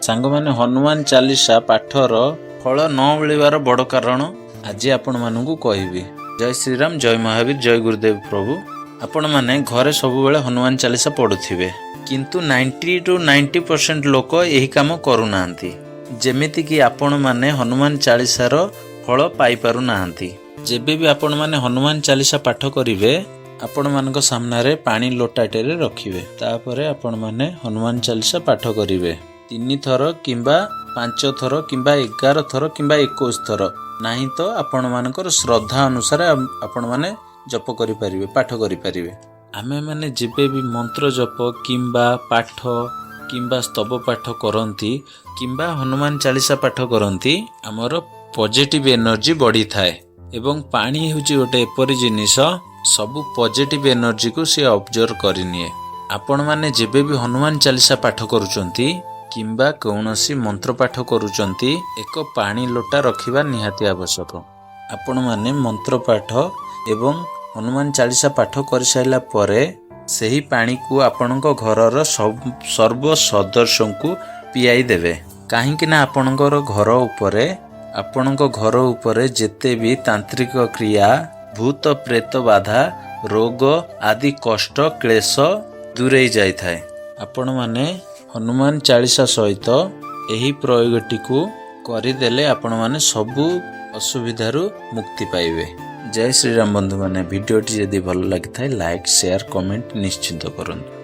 सांग माने हनुमान चालीसा पाठर फल न मिलवार बड़ कारण आज आपण मानू कहबी। जय श्रीराम, जय महावीर, जय गुरुदेव प्रभु। आपण माने घरे सब बेले हनुमान चालीसा पढ़ुथिबे, किंतु 90 to 90% लोक यही काम करूना। जेमिति कि आपण माने हनुमान चालीसार फल पाई पारु नाहंती। जेबे भी आपण माने हनुमान चालीसा पाठ करिवे, आपण मानक सामने रे पानी लोटाटे रे रखिवे। तापरे आपण माने हनुमान चालीसा पाठ करिवे 3 थर किंबा 5 थर किंबा 11 थर किंबा 21 थर, नहीं तो आपण मानकर श्रद्धा अनुसार आपण माने जप करि परिवे, पाठ करि परिवे। आमे माने जेबे भी मंत्र जप किंबा पाठ किंबा स्तव पाठ करंती किंबा हनुमान चालीसा पाठ करंती, हमर पॉजिटिव एनर्जी बढ़ी थाए। एवं पानी होची गोटे एपरी जिनिस, सबु पॉजिटिव एनर्जी को सी ऑब्जर्व करिनिए। आपण माने जेबे भी हनुमान चालीसा पाठ करूचंती किंबा कौनसी मंत्र पाठ करूचंती, एक पानी लोटा रखिबा निहाती आवश्यक। आपण माने मंत्र पाठ एवं हनुमान चालीसा पाठ कर साइला परे सही पानी को आपणको घरर सर्व सदस्य को पियाई देवे। काहेकि ना आपणकर घर उपरे जेते भी तांत्रिक क्रिया, भूत प्रेत बाधा, रोग आदि कष्ट क्लेश दूरे जाई थाए। आपण माने हनुमान चालीसा सहित एही प्रयोगटी को करिदेले आपण माने सबु असुविधारु मुक्ति पाइबे। जय श्रीराम बंधु माने, भिडियोटी यदि भल लागि थाए लाइक शेयर कमेंट निश्चित करନ୍ତୁ।